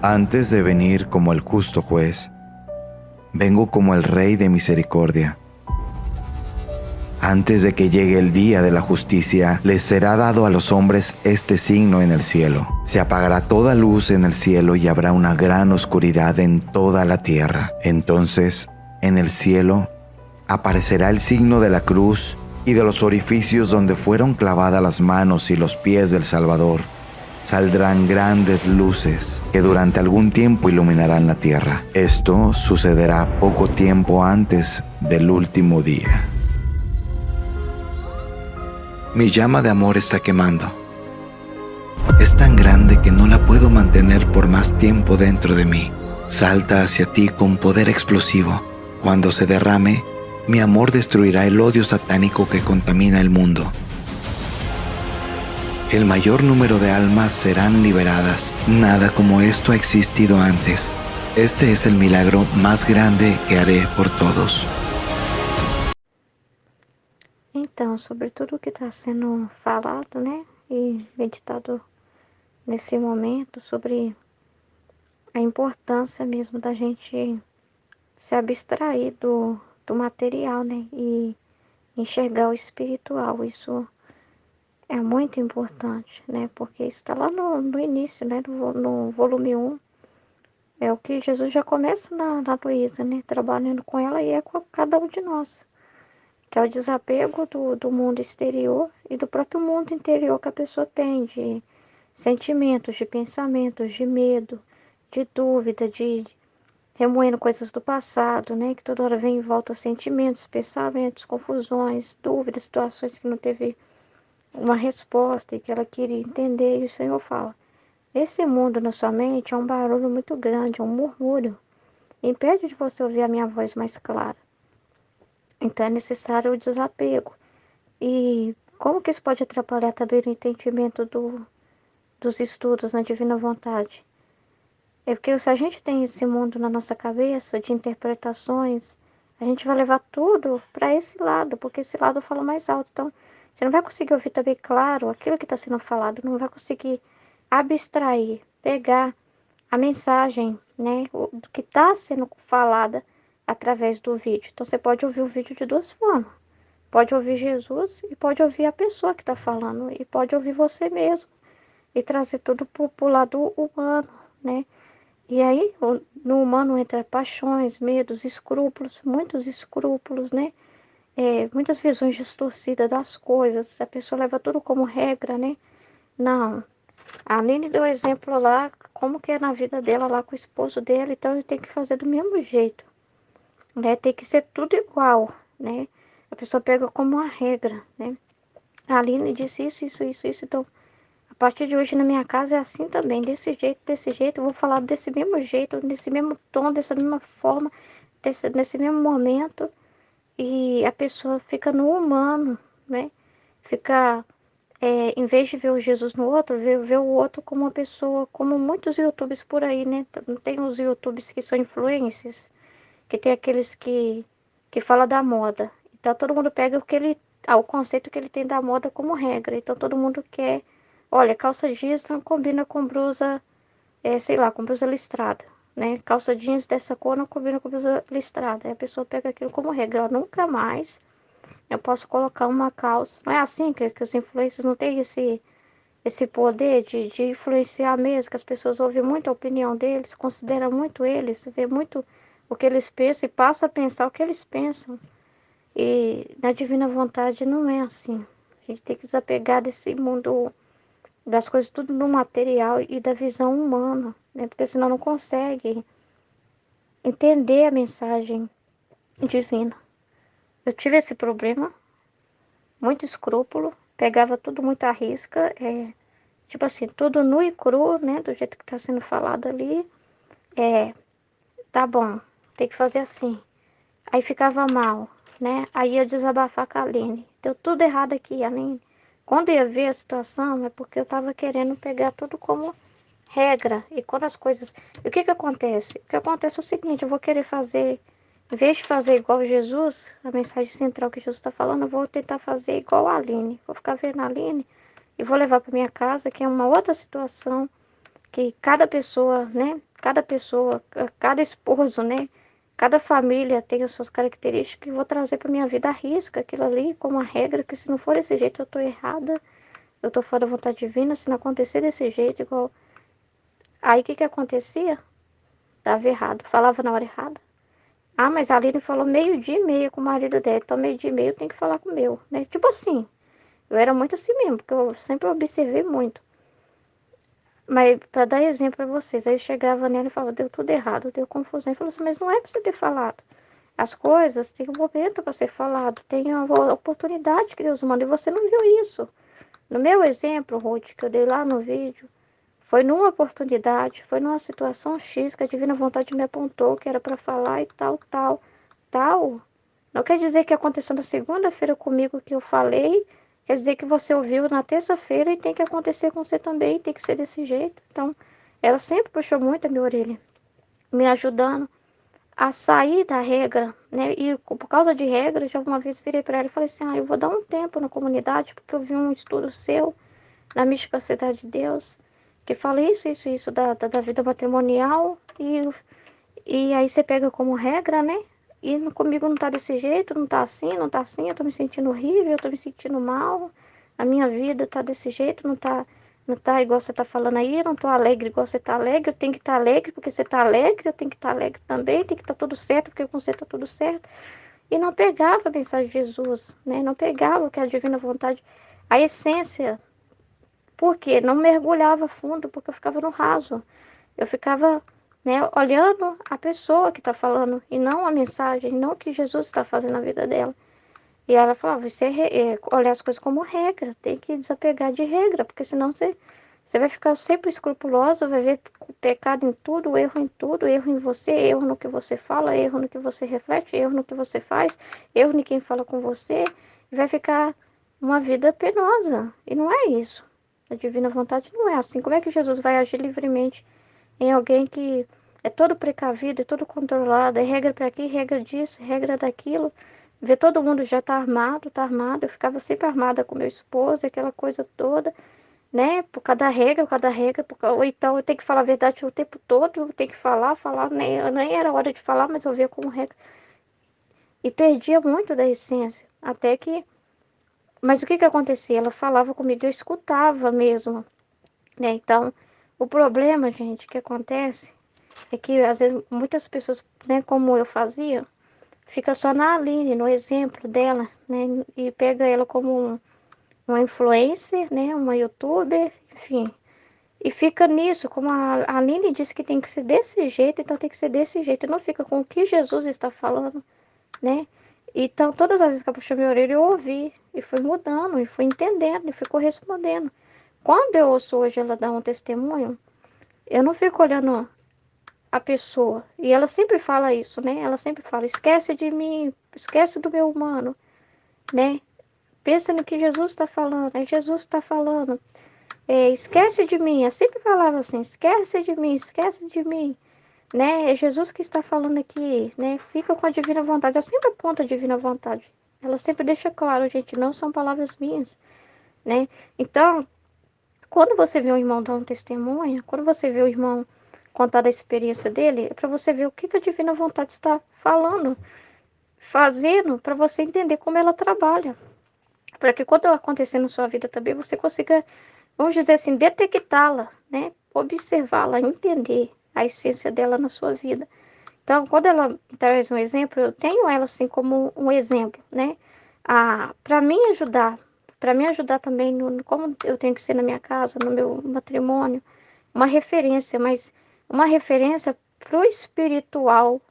Antes de venir como el justo juez, vengo como el Rey de misericordia. Antes de que llegue el día de la justicia, les será dado a los hombres este signo en el cielo. Se apagará toda luz en el cielo y habrá una gran oscuridad en toda la tierra. Entonces, en el cielo, aparecerá el signo de la cruz y de los orificios donde fueron clavadas las manos y los pies del Salvador. Saldrán grandes luces que durante algún tiempo iluminarán la tierra. Esto sucederá poco tiempo antes del último día. Mi llama de amor está quemando. Es tan grande que no la puedo mantener por más tiempo dentro de mí. Salta hacia ti con poder explosivo. Cuando se derrame, mi amor destruirá el odio satánico que contamina el mundo. El mayor número de almas serán liberadas. Nada como esto ha existido antes. Este es el milagro más grande que haré por todos. Então, sobre tudo o que está sendo falado, né, e meditado nesse momento, sobre a importância mesmo da gente se abstrair do material, né, e enxergar o espiritual. Isso é muito importante, né, porque isso está lá no início, né, no volume 1. É o que Jesus já começa na Luísa, né, trabalhando com ela e é com cada um de nós. Que é o desapego do mundo exterior e do próprio mundo interior que a pessoa tem, de sentimentos, de pensamentos, de medo, de dúvida, de remoendo coisas do passado, né? Que toda hora vem em volta sentimentos, pensamentos, confusões, dúvidas, situações que não teve uma resposta e que ela queria entender. E o Senhor fala: esse mundo na sua mente é um barulho muito grande, é um murmúrio. Impede de você ouvir a minha voz mais clara. Então é necessário o desapego. E como que isso pode atrapalhar também no entendimento dos estudos na divina vontade? É porque se a gente tem esse mundo na nossa cabeça de interpretações, a gente vai levar tudo para esse lado, porque esse lado fala mais alto. Então, você não vai conseguir ouvir também claro aquilo que está sendo falado, não vai conseguir abstrair, pegar a mensagem, né, do que está sendo falada através do vídeo. Então, você pode ouvir o vídeo de duas formas. Pode ouvir Jesus e pode ouvir a pessoa que está falando. E pode ouvir você mesmo. E trazer tudo para o lado humano, né? E aí, no humano entra paixões, medos, escrúpulos, muitos escrúpulos, né? Muitas visões distorcidas das coisas. A pessoa leva tudo como regra, né? Não. A Aline deu exemplo lá, como que é na vida dela lá com o esposo dela. Então, ele tem que fazer do mesmo jeito, né? Tem que ser tudo igual, né? A pessoa pega como uma regra, né? A Aline disse isso. Então, a partir de hoje na minha casa é assim também, desse jeito. Eu vou falar desse mesmo jeito, desse mesmo tom, dessa mesma forma, nesse mesmo momento. E a pessoa fica no humano, né? Fica, em vez de ver o Jesus no outro, ver o outro como uma pessoa, como muitos YouTubers por aí, né? Tem os YouTubers que são influencers, que tem aqueles que fala da moda. Então todo mundo pega o conceito que ele tem da moda como regra. Então todo mundo quer, olha, calça jeans não combina com blusa, sei lá, com blusa listrada, né? Calça jeans dessa cor não combina com blusa listrada. Aí a pessoa pega aquilo como regra. Eu nunca mais eu posso colocar uma calça. Não é assim que os influencers não têm esse poder de influenciar mesmo, que as pessoas ouvem muito a opinião deles, consideram muito eles, vê muito o que eles pensam e passa a pensar o que eles pensam. E na divina vontade não é assim. A gente tem que desapegar desse mundo, das coisas tudo no material e da visão humana, né? Porque senão não consegue entender a mensagem divina. Eu tive esse problema, muito escrúpulo, pegava tudo muito à risca, tipo assim, tudo nu e cru, né? Do jeito que tá sendo falado ali. Tá bom, tem que fazer assim. Aí ficava mal, né? Aí ia desabafar com a Aline. Deu tudo errado aqui, Aline. Quando ia ver a situação, é porque eu tava querendo pegar tudo como regra. E quando as coisas... E o que que acontece? O que acontece é o seguinte, eu vou querer fazer... Em vez de fazer igual Jesus, a mensagem central que Jesus está falando, eu vou tentar fazer igual a Aline. Vou ficar vendo a Aline e vou levar para minha casa, que é uma outra situação, que cada pessoa, né? cada pessoa, cada esposo, né? Cada família tem as suas características que eu vou trazer para minha vida à risca, aquilo ali como uma regra, que se não for desse jeito eu tô errada, eu tô fora da vontade divina, se não acontecer desse jeito, igual. Aí o que que acontecia? Dava errado, falava na hora errada. Ah, mas a Aline falou 12:30 com o marido dela, então 12:30 eu tenho que falar com o meu, né? Tipo assim, eu era muito assim mesmo, porque eu sempre observei muito. Mas para dar exemplo para vocês, aí eu chegava nela e falava, deu tudo errado, deu confusão. Ele falou assim, mas não é para você ter falado. As coisas têm um momento para ser falado, tem uma oportunidade que Deus manda, e você não viu isso. No meu exemplo, Ruth, que eu dei lá no vídeo, foi numa oportunidade, foi numa situação X que a divina vontade me apontou que era para falar e tal, tal, tal. Não quer dizer que aconteceu na segunda-feira comigo que eu falei, quer dizer que você ouviu na terça-feira e tem que acontecer com você também, tem que ser desse jeito. Então, ela sempre puxou muito a minha orelha, me ajudando a sair da regra, né? E por causa de regras, já uma vez virei para ela e falei assim: eu vou dar um tempo na comunidade, porque eu vi um estudo seu na Mística Cidade de Deus, que fala isso da vida matrimonial, e aí você pega como regra, né? E comigo não tá desse jeito, não tá assim, não tá assim, eu tô me sentindo horrível, eu tô me sentindo mal, a minha vida tá desse jeito, não tá igual você tá falando aí, eu não tô alegre igual você tá alegre, eu tenho que estar alegre porque você tá alegre, eu tenho que estar alegre também, tem que estar tudo certo porque com você tá tudo certo. E não pegava a mensagem de Jesus, né? Não pegava o que é a divina vontade, a essência. Por quê? Não mergulhava fundo, porque eu ficava no raso. Eu ficava, né, olhando a pessoa que está falando e não a mensagem, não o que Jesus está fazendo na vida dela. E ela falava, você olhar as coisas como regra, tem que desapegar de regra, porque senão você vai ficar sempre escrupulosa, vai ver pecado em tudo, erro em você, erro no que você fala, erro no que você reflete, erro no que você faz, erro em quem fala com você, e vai ficar uma vida penosa. E não é isso. A divina vontade não é assim. Como é que Jesus vai agir livremente em alguém que é todo precavido, é todo controlado, é regra para aqui, regra disso, regra daquilo? Ver todo mundo já tá armado, tá armado. Eu ficava sempre armada com meu esposo, aquela coisa toda, né? Por cada regra, ou então eu tenho que falar a verdade o tempo todo, eu tenho que falar, nem era hora de falar, mas eu via como regra. E perdia muito da essência, até que. Mas o que que acontecia? Ela falava comigo, eu escutava mesmo, né? Então, o problema, gente, que acontece é que às vezes muitas pessoas, né, como eu fazia, fica só na Aline, no exemplo dela, né? E pega ela como uma influencer, né? Uma youtuber, enfim. E fica nisso, como a Aline disse que tem que ser desse jeito, então tem que ser desse jeito. E não fica com o que Jesus está falando, né? Então, todas as vezes que eu puxei minha orelha, eu ouvi. E fui mudando, e fui entendendo, e fui correspondendo. Quando eu ouço hoje ela dar um testemunho, eu não fico olhando a pessoa. E ela sempre fala isso, né? Ela sempre fala: esquece de mim, esquece do meu humano, né? Pensa no que Jesus está falando, é Jesus está falando. Esquece de mim. Eu sempre falava assim: esquece de mim, né? É Jesus que está falando aqui, né? Fica com a divina vontade. Eu sempre aponto a divina vontade. Ela sempre deixa claro, gente, não são palavras minhas, né? Então, quando você vê um irmão dar um testemunho, quando você vê o irmão contar da experiência dele, é para você ver o que que a divina vontade está falando, fazendo, para você entender como ela trabalha. Para que quando acontecer na sua vida também, você consiga, vamos dizer assim, detectá-la, né? Observá-la, entender a essência dela na sua vida. Então, quando ela traz um exemplo, eu tenho ela assim como um exemplo, né? Para me ajudar também no como eu tenho que ser na minha casa, no meu matrimônio, uma referência, mas uma referência pro espiritual,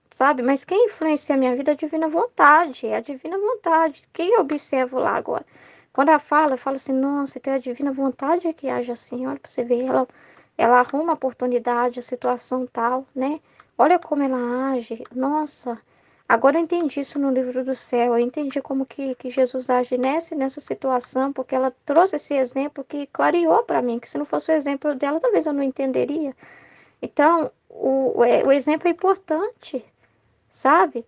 sabe? Mas quem influencia a minha vida é a divina vontade, é a divina vontade. Quem eu observo lá agora? Quando ela fala, eu falo assim, nossa, então é a divina vontade é que age assim, olha para você ver, ela arruma a oportunidade, a situação tal, né? Olha como ela age, nossa, agora eu entendi isso no livro do céu, eu entendi como que Jesus age nessa situação, porque ela trouxe esse exemplo que clareou para mim, que se não fosse o exemplo dela, talvez eu não entenderia. Então, o exemplo é importante, sabe?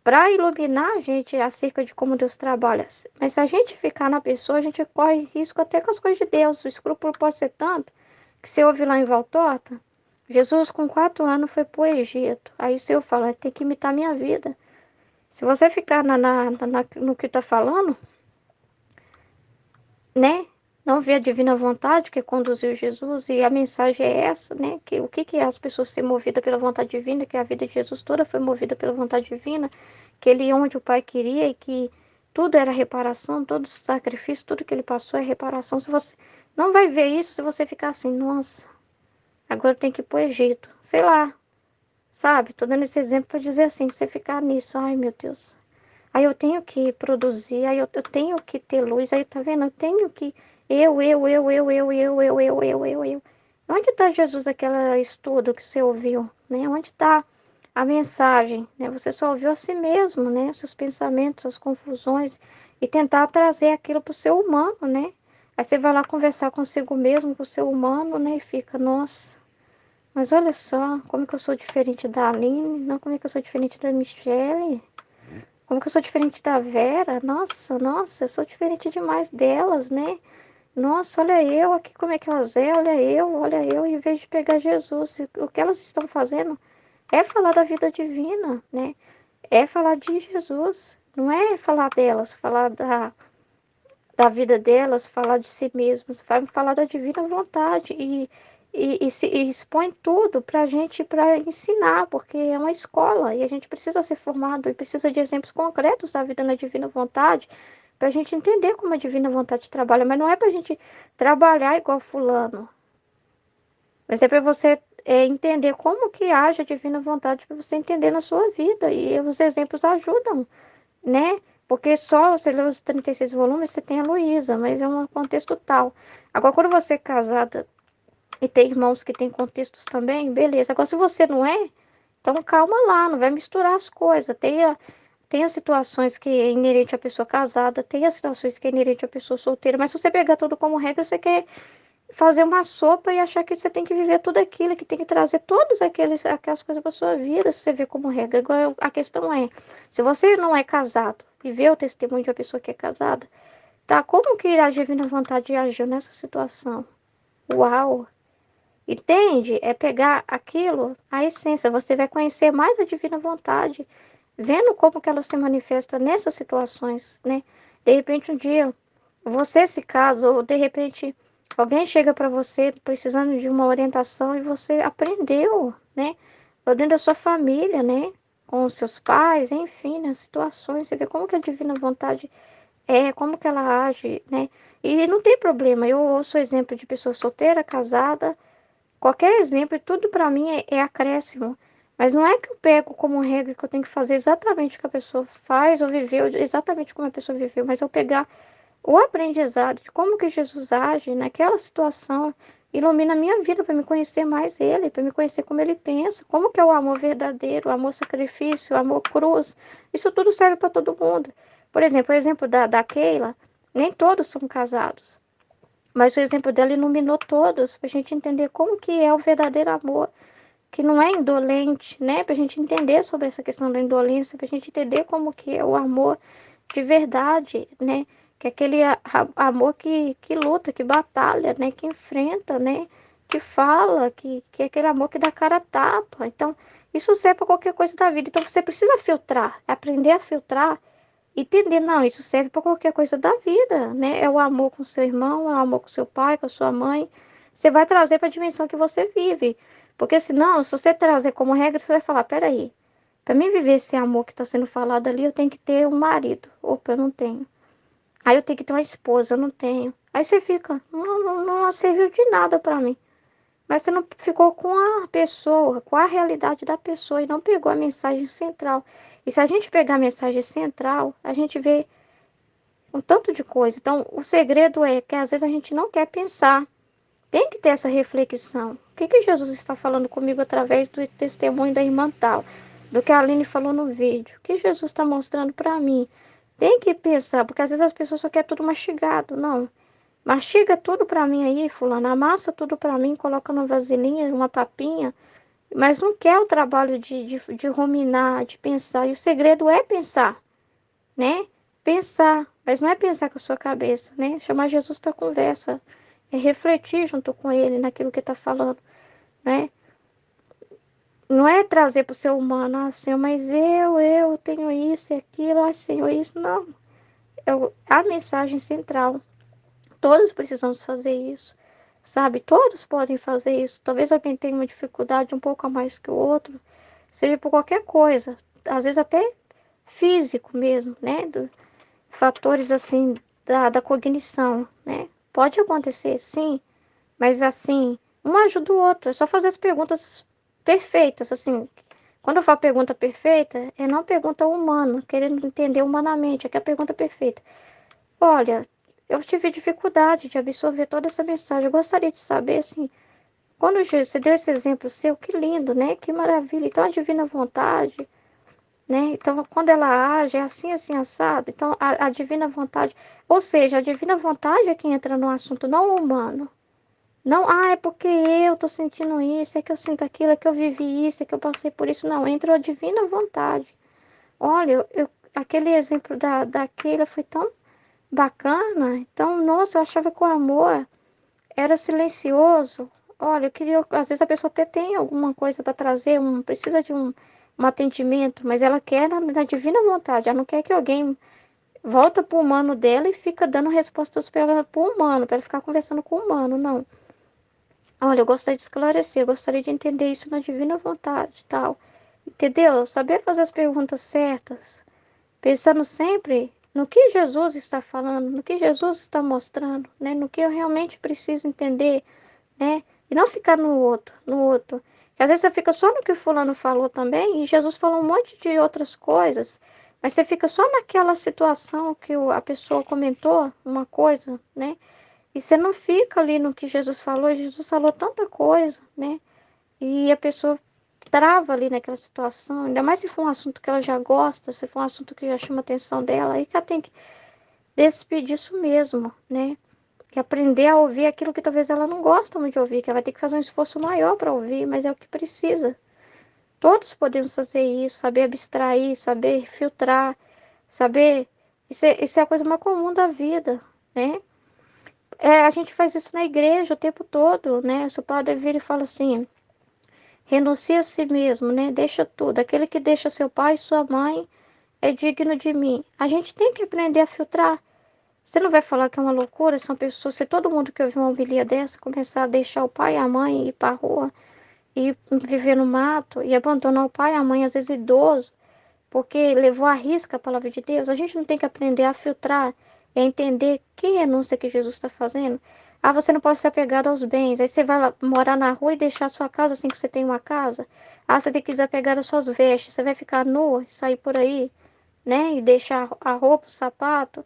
Para iluminar a gente acerca de como Deus trabalha. Mas se a gente ficar na pessoa, a gente corre risco até com as coisas de Deus. O escrúpulo pode ser tanto que você ouve lá em Volta Torta, Jesus, com 4 anos, foi pro Egito. Aí o Senhor fala, tem que imitar minha vida. Se você ficar no que tá falando, né? Não vê a divina vontade que conduziu Jesus, e a mensagem é essa, né? Que o que é as pessoas ser movidas pela vontade divina, que a vida de Jesus toda foi movida pela vontade divina, que ele ia onde o Pai queria e que tudo era reparação, todo sacrifício, tudo que ele passou é reparação. Se você não vai ver isso se você ficar assim, nossa, agora tem que ir pro Egito, sei lá, sabe? Tô dando esse exemplo para dizer assim, que você ficar nisso, ai meu Deus. Aí eu tenho que produzir, aí eu tenho que ter luz, aí tá vendo? Eu tenho que. Eu. Onde está Jesus daquele estudo que você ouviu, né? Onde está a mensagem, né? Você só ouviu a si mesmo, né? Os seus pensamentos, suas confusões, e tentar trazer aquilo para o seu humano, né? Aí você vai lá conversar consigo mesmo, com o seu humano, né? E fica, nossa, mas olha só, como que eu sou diferente da Aline, não, como é que eu sou diferente da Michelle. Como que eu sou diferente da Vera? Nossa, nossa, eu sou diferente demais delas, né? Nossa, olha eu aqui como é que elas é, olha eu, em vez de pegar Jesus, o que elas estão fazendo é falar da vida divina, né? É falar de Jesus, não é falar delas, falar da vida delas, falar de si mesmas, vai falar da divina vontade e expõe tudo para a gente, para ensinar, porque é uma escola e a gente precisa ser formado e precisa de exemplos concretos da vida na divina vontade para a gente entender como a divina vontade trabalha, mas não é para a gente trabalhar igual fulano, mas é para você entender como que age a divina vontade para você entender na sua vida e os exemplos ajudam, né? Porque só você lê os 36 volumes, você tem a Luísa, mas é um contexto tal. Agora, quando você é casada e tem irmãos que têm contextos também, beleza. Agora, se você não é, então calma lá, não vai misturar as coisas. Tem as situações que é inerente à pessoa casada, tem as situações que é inerente à pessoa solteira, mas se você pegar tudo como regra, você quer fazer uma sopa e achar que você tem que viver tudo aquilo, que tem que trazer todas aquelas coisas para sua vida, se você vê como regra. Agora, a questão é, se você não é casado e vê o testemunho de uma pessoa que é casada, tá? Como que a divina vontade agiu nessa situação? Uau! Entende? É pegar aquilo, a essência. Você vai conhecer mais a divina vontade, vendo como que ela se manifesta nessas situações, né? De repente, um dia, você se casa, ou de repente, alguém chega para você precisando de uma orientação e você aprendeu, né? Ou dentro da sua família, né? Com os seus pais, enfim, nas situações. Você vê como que a divina vontade como que ela age, né? E não tem problema. Eu ouço exemplo de pessoa solteira, casada. Qualquer exemplo, tudo para mim é acréscimo. Mas não é que eu pego como regra que eu tenho que fazer exatamente o que a pessoa faz ou viveu, exatamente como a pessoa viveu, mas eu pegar o aprendizado de como que Jesus age naquela situação, ilumina a minha vida para me conhecer mais ele, para me conhecer como ele pensa, como que é o amor verdadeiro, o amor sacrifício, o amor cruz. Isso tudo serve para todo mundo. Por exemplo, o exemplo da Keila, nem todos são casados. Mas o exemplo dela iluminou todos, para a gente entender como que é o verdadeiro amor, que não é indolente, né? Para a gente entender sobre essa questão da indolência, para a gente entender como que é o amor de verdade, né? Que é aquele amor que luta, que batalha, né? Que enfrenta, né? Que fala, que é aquele amor que dá cara a tapa. Então, isso serve para qualquer coisa da vida. Então, você precisa filtrar, aprender a filtrar. Entender, não, isso serve para qualquer coisa da vida, né? É o amor com seu irmão, é o amor com seu pai, com a sua mãe. Você vai trazer para a dimensão que você vive. Porque senão, se você trazer como regra, você vai falar, peraí, para mim viver esse amor que está sendo falado ali, eu tenho que ter um marido. Opa, eu não tenho. Aí eu tenho que ter uma esposa, eu não tenho. Aí você fica, não serviu de nada para mim. Mas você não ficou com a pessoa, com a realidade da pessoa e não pegou a mensagem central. E se a gente pegar a mensagem central, a gente vê um tanto de coisa. Então, o segredo é que às vezes a gente não quer pensar. Tem que ter essa reflexão. O que que Jesus está falando comigo através do testemunho da irmã tal? Do que a Aline falou no vídeo? O que Jesus está mostrando para mim? Tem que pensar, porque às vezes as pessoas só querem tudo mastigado. Não. Mastiga tudo para mim aí, fulano. Amassa tudo para mim, coloca numa vasilhinha, uma papinha. Mas não quer o trabalho de ruminar, de pensar. E o segredo é pensar, né? Pensar, mas não é pensar com a sua cabeça, né? Chamar Jesus para conversa, é refletir junto com ele naquilo que está falando, né? Não é trazer para o ser humano, ah, Senhor, mas eu tenho isso e aquilo, ah, Senhor, isso. Não. A mensagem central. Todos precisamos fazer isso, sabe? Todos podem fazer isso. Talvez alguém tenha uma dificuldade um pouco a mais que o outro, seja por qualquer coisa, às vezes até físico mesmo, né? Fatores assim da cognição, né? Pode acontecer, sim, mas assim, um ajuda o outro. É só fazer as perguntas perfeitas, assim. Quando eu falo pergunta perfeita, é não pergunta humana, querendo entender humanamente, é que é a pergunta perfeita. Olha, eu tive dificuldade de absorver toda essa mensagem. Eu gostaria de saber, assim, quando você deu esse exemplo seu, que lindo, né? Que maravilha. Então, a divina vontade, né? Então, quando ela age, é assim, assim, assado. Então, a divina vontade, ou seja, a divina vontade é quem entra no assunto, não o humano. Não, ah, é porque eu tô sentindo isso, é que eu sinto aquilo, é que eu vivi isso, é que eu passei por isso. Não, entra a divina vontade. Olha, aquele exemplo da Keila foi tão bacana. Então, nossa, eu achava que o amor era silencioso. Olha, eu queria, às vezes a pessoa até tem alguma coisa para trazer, precisa de um atendimento, mas ela quer na divina vontade. Ela não quer que alguém volta pro humano dela e fica dando respostas para ela pro humano, para ela ficar conversando com o humano, não. Olha, eu gostaria de esclarecer, eu gostaria de entender isso na divina vontade, tal. Entendeu? Saber fazer as perguntas certas, pensando sempre no que Jesus está falando, no que Jesus está mostrando, né? No que eu realmente preciso entender, né? E não ficar no outro, no outro. Porque às vezes você fica só no que o fulano falou também, e Jesus falou um monte de outras coisas, mas você fica só naquela situação que a pessoa comentou, uma coisa, né? E você não fica ali no que Jesus falou, e Jesus falou tanta coisa, né? E a pessoa trava ali naquela situação, ainda mais se for um assunto que ela já gosta, se for um assunto que já chama a atenção dela, aí que ela tem que despedir isso mesmo, né? Que aprender a ouvir aquilo que talvez ela não gosta muito de ouvir, que ela vai ter que fazer um esforço maior para ouvir, mas é o que precisa. Todos podemos fazer isso, saber abstrair, saber filtrar, saber. Isso é a coisa mais comum da vida, né? A gente faz isso na igreja o tempo todo, né? O seu padre vira e fala assim: renuncia a si mesmo, né? Deixa tudo. Aquele que deixa seu pai e sua mãe é digno de mim. A gente tem que aprender a filtrar. Você não vai falar que é uma loucura se uma pessoa, se todo mundo que ouvir uma homilia dessa começar a deixar o pai e a mãe ir para a rua e viver no mato e abandonar o pai e a mãe, às vezes idoso, porque levou à risca a palavra de Deus. A gente não tem que aprender a filtrar e a entender que renúncia que Jesus está fazendo. Ah, você não pode ser apegado aos bens. Aí você vai lá morar na rua e deixar a sua casa assim que você tem uma casa. Ah, você tem que desapegar das suas vestes. Você vai ficar nua e sair por aí, né? E deixar a roupa, o sapato.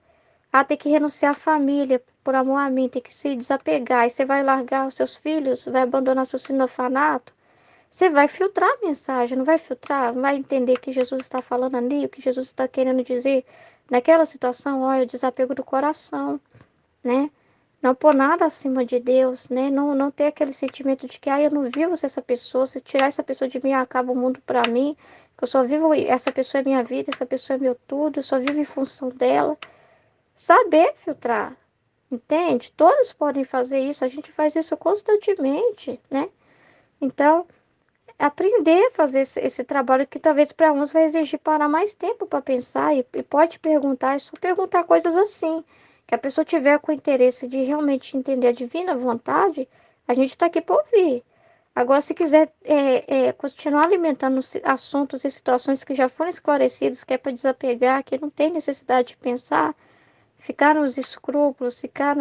Ah, tem que renunciar à família por amor a mim. Tem que se desapegar. Aí você vai largar os seus filhos, vai abandonar seus filhos no orfanato. Você vai filtrar a mensagem, não vai filtrar, vai entender o que Jesus está falando ali, o que Jesus está querendo dizer naquela situação, olha, o desapego do coração, né? Não pôr nada acima de Deus, né? Não ter aquele sentimento de que, eu não vivo sem essa pessoa, se tirar essa pessoa de mim, acaba o mundo para mim, que eu só vivo, essa pessoa é minha vida, essa pessoa é meu tudo, eu só vivo em função dela. Saber filtrar, entende? Todos podem fazer isso, a gente faz isso constantemente, né? Então, aprender a fazer esse trabalho que talvez para uns vai exigir parar mais tempo para pensar e pode perguntar, é só perguntar coisas assim, que a pessoa tiver com interesse de realmente entender a divina vontade, a gente está aqui para ouvir. Agora, se quiser continuar alimentando assuntos e situações que já foram esclarecidas, que é para desapegar, que não tem necessidade de pensar, ficar nos escrúpulos, ficar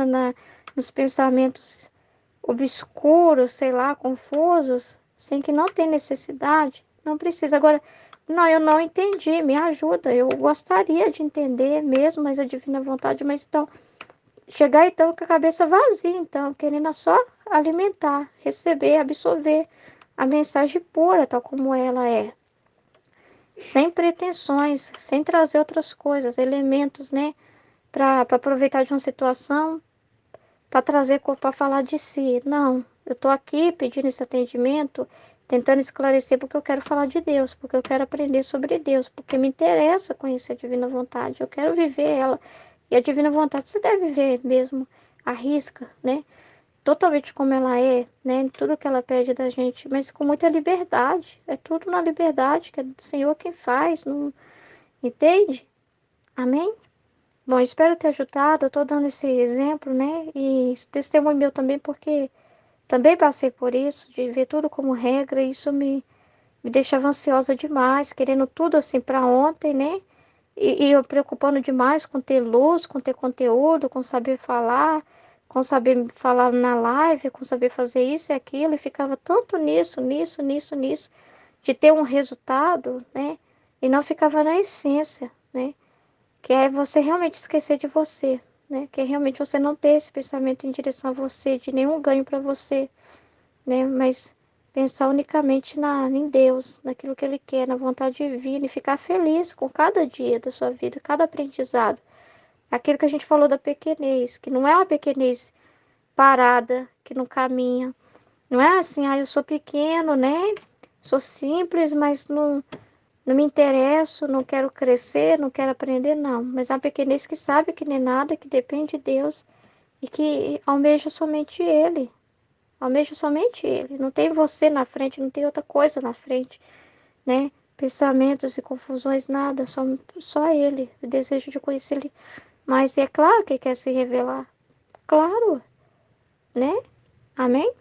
nos pensamentos obscuros, sei lá, confusos, sem que não tem necessidade, não precisa. Agora, não, eu não entendi, me ajuda. Eu gostaria de entender mesmo, mas a divina vontade, mas então, chegar então com a cabeça vazia, então, querendo só alimentar, receber, absorver a mensagem pura, tal como ela é. Sem pretensões, sem trazer outras coisas, elementos, né, para aproveitar de uma situação para trazer para falar de si. Não, eu estou aqui pedindo esse atendimento, tentando esclarecer porque eu quero falar de Deus, porque eu quero aprender sobre Deus, porque me interessa conhecer a divina vontade, eu quero viver ela. E a divina vontade você deve ver mesmo, à risca, né? totalmente como ela é, né? Tudo que ela pede da gente, mas com muita liberdade. É tudo na liberdade, que é do Senhor quem faz, não entende? Amém? Bom, espero ter ajudado. Eu tô dando esse exemplo, né? E esse testemunho meu também, porque também passei por isso, de ver tudo como regra, e isso me deixava ansiosa demais, querendo tudo assim para ontem, né? E eu preocupando demais com ter luz, com ter conteúdo, com saber falar na live, com saber fazer isso e aquilo, e ficava tanto nisso, de ter um resultado, né? E não ficava na essência, né? Que é você realmente esquecer de você, né? Que é realmente você não ter esse pensamento em direção a você, de nenhum ganho para você, né? Mas pensar unicamente em Deus, naquilo que Ele quer, na vontade divina e ficar feliz com cada dia da sua vida, cada aprendizado. Aquilo que a gente falou da pequenez, que não é uma pequenez parada, que não caminha. Não é assim, eu sou pequeno, né? Sou simples, mas não me interesso, não quero crescer, não quero aprender, não. Mas é uma pequenez que sabe que nem nada, que depende de Deus e que almeja somente Ele. Almeja somente Ele. Não tem você na frente, não tem outra coisa na frente, né? Pensamentos e confusões, nada, só Ele. O desejo de conhecer Ele. Mas é claro que quer se revelar. Claro, né? Amém?